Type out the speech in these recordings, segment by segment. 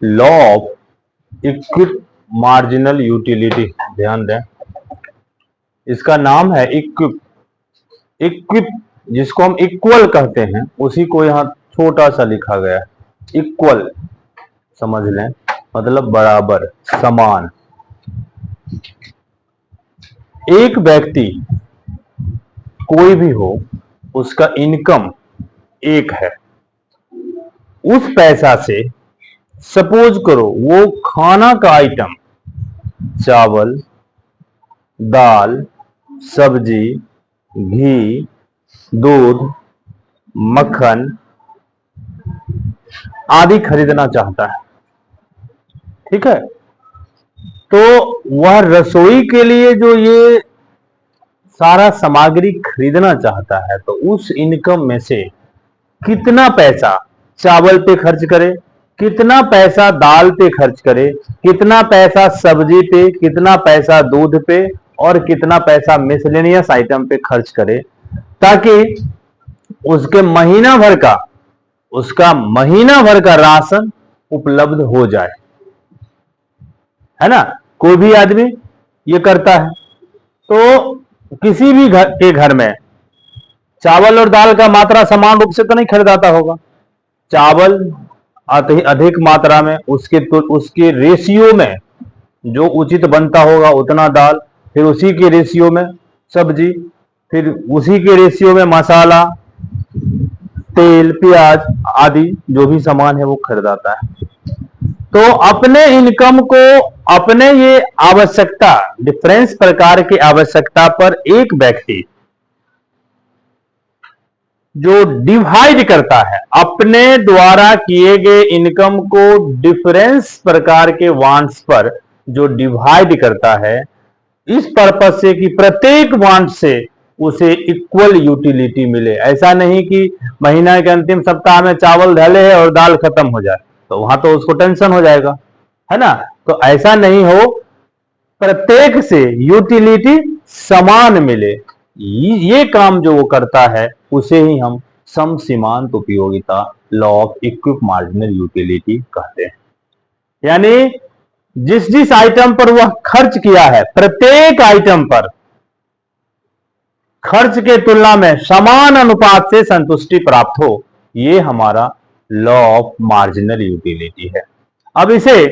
Law of इक्विट marginal utility, ध्यान दें, इसका नाम है इक्विप। इक्विप जिसको हम इक्वल कहते हैं, उसी को यहां छोटा सा लिखा गया है, इक्वल, समझ लें, मतलब बराबर, समान। एक व्यक्ति कोई भी हो, उसका इनकम एक है, उस पैसा से सपोज करो वो खाना का आइटम, चावल, दाल, सब्जी, घी, दूध, मक्खन आदि खरीदना चाहता है, ठीक है। तो वह रसोई के लिए जो ये सारा सामग्री खरीदना चाहता है, तो उस इनकम में से कितना पैसा चावल पे खर्च करे, कितना पैसा दाल पे खर्च करे, कितना पैसा सब्जी पे, कितना पैसा दूध पे, और कितना पैसा मिसलेनियस आइटम पे खर्च करे, ताकि उसके महीना भर का राशन उपलब्ध हो जाए, है ना। कोई भी आदमी ये करता है। तो किसी भी घर में चावल और दाल का मात्रा समान रूप से तो नहीं खरीदाता होगा। चावल अधिक मात्रा में, उसके रेशियो में जो उचित बनता होगा उतना दाल, फिर उसी के रेशियो में सब्जी, फिर उसी के रेशियो में मसाला, तेल, प्याज आदि जो भी सामान है वो खरीदाता है। तो अपने इनकम को, अपने ये आवश्यकता, डिफरेंस प्रकार की आवश्यकता पर एक व्यक्ति जो डिवाइड करता है, अपने द्वारा किए गए इनकम को डिफरेंस प्रकार के वांट्स पर जो डिवाइड करता है, इस पर्पस से कि प्रत्येक वांट से उसे इक्वल यूटिलिटी मिले। ऐसा नहीं कि महीना के अंतिम सप्ताह में चावल धले है और दाल खत्म हो जाए, तो वहां तो उसको टेंशन हो जाएगा, है ना। तो ऐसा नहीं हो, प्रत्येक से यूटिलिटी समान मिले, ये काम जो वो करता है उसे ही हम समसीमांत उपयोगिता, law of equi marginal utility कहते हैं। यानी जिस जिस आइटम पर वह खर्च किया है, प्रत्येक आइटम पर खर्च के तुलना में समान अनुपात से संतुष्टि प्राप्त हो, ये हमारा लॉ ऑफ मार्जिनल यूटिलिटी है। अब इसे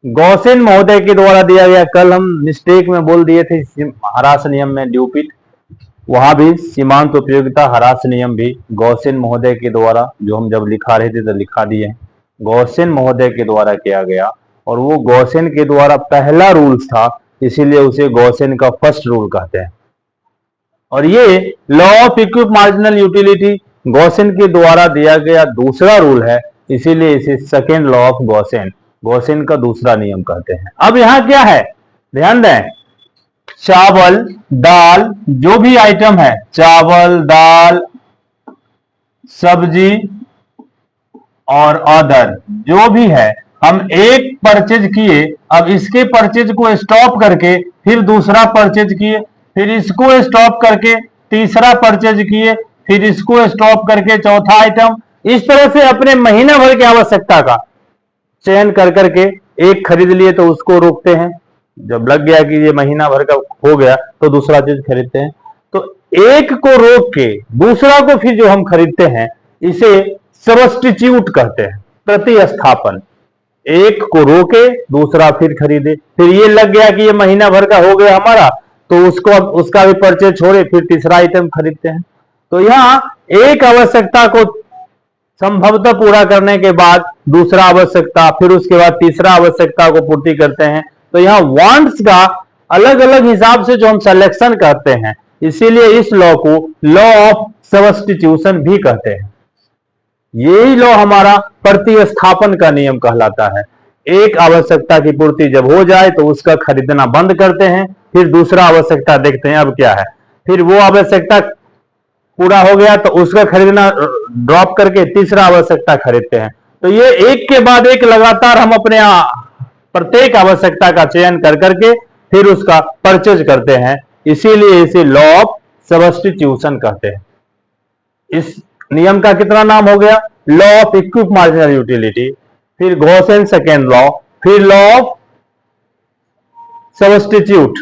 गॉसेन महोदय के द्वारा दिया गया, कल हम मिस्टेक में बोल दिए थे हरास नियम में ड्यूपिट, वहां भी सीमांत उपयोगिता हरास नियम भी गॉसेन महोदय के द्वारा, जो हम जब लिखा रहे थे तो लिखा दिए, गॉसेन महोदय के द्वारा किया गया, और वो गॉसेन के द्वारा पहला रूल्स था, इसीलिए उसे गॉसेन का फर्स्ट रूल कहते हैं। और ये law of equi marginal utility Gossen के द्वारा दिया गया दूसरा रूल है, इसीलिए इसे सेकेंड लॉ ऑफ गॉसेन का दूसरा नियम कहते हैं। अब यहां क्या है, ध्यान दें, चावल, दाल, जो भी आइटम है, चावल, दाल, सब्जी और अदर जो भी है, हम एक परचेज किए, अब इसके परचेज को स्टॉप करके फिर दूसरा परचेज किए, फिर इसको स्टॉप करके तीसरा परचेज किए, फिर इसको स्टॉप करके चौथा आइटम, इस तरह से अपने महीना भर की आवश्यकता का चयन कर करके एक खरीद लिए तो उसको रोकते हैं, जब लग गया कि ये महीना भर का हो गया तो दूसरा चीज खरीदते हैं। तो एक को रोक के दूसरा को फिर जो हम खरीदते हैं, इसे सब्स्टिट्यूट कहते हैं, प्रतिस्थापन। एक को रोके दूसरा फिर खरीदे, फिर ये लग गया कि ये महीना भर का हो गया हमारा, तो उसका भी परचेज छोड़े, फिर तीसरा आइटम खरीदते हैं। तो यहां एक आवश्यकता को संभवतः पूरा करने के बाद दूसरा आवश्यकता, फिर उसके बाद तीसरा आवश्यकता को पूर्ति करते हैं। तो यहाँ वांट्स का अलग अलग हिसाब से जो हम सिलेक्शन करते हैं, इसीलिए इस लॉ को लॉ ऑफ सब्स्टिट्यूशन भी कहते हैं। यही लॉ हमारा प्रतिस्थापन का नियम कहलाता है। एक आवश्यकता की पूर्ति जब हो जाए तो उसका खरीदना बंद करते हैं, फिर दूसरा आवश्यकता देखते हैं अब क्या है, फिर वो आवश्यकता पूरा हो गया तो उसका खरीदना ड्रॉप करके तीसरा आवश्यकता खरीदते हैं। तो ये एक के बाद एक लगातार हम अपने प्रत्येक आवश्यकता का चयन कर करके फिर उसका परचेज करते हैं, इसीलिए इसे लॉ ऑफ सब्स्टिट्यूशन कहते हैं। इस नियम का कितना नाम हो गया, law of equi marginal utility. फिर गॉस सेकेंड लॉ, फिर लॉ ऑफ सब्स्टिट्यूट,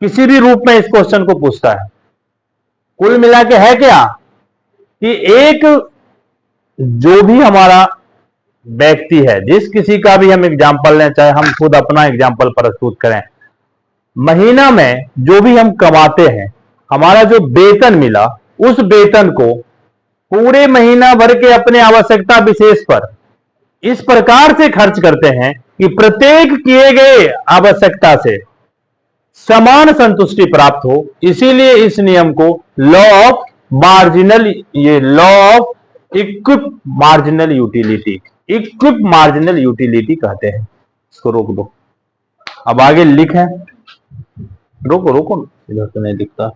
किसी भी रूप में इस क्वेश्चन को पूछता है। कुल मिला के है क्या कि एक जो भी हमारा व्यक्ति है, जिस किसी का भी हम एग्जाम्पल लें, चाहे हम खुद अपना एग्जाम्पल प्रस्तुत करें, महीना में जो भी हम कमाते हैं, हमारा जो वेतन मिला, उस वेतन को पूरे महीना भर के अपने आवश्यकता विशेष पर इस प्रकार से खर्च करते हैं कि प्रत्येक किए गए आवश्यकता से समान संतुष्टि प्राप्त हो। इसीलिए इस नियम को लॉ ऑफ मार्जिनल, ये law of equi marginal utility, equip marginal utility कहते हैं। इसको रोक दो, अब आगे लिखें। रोको रोको, इधर तो नहीं दिखता।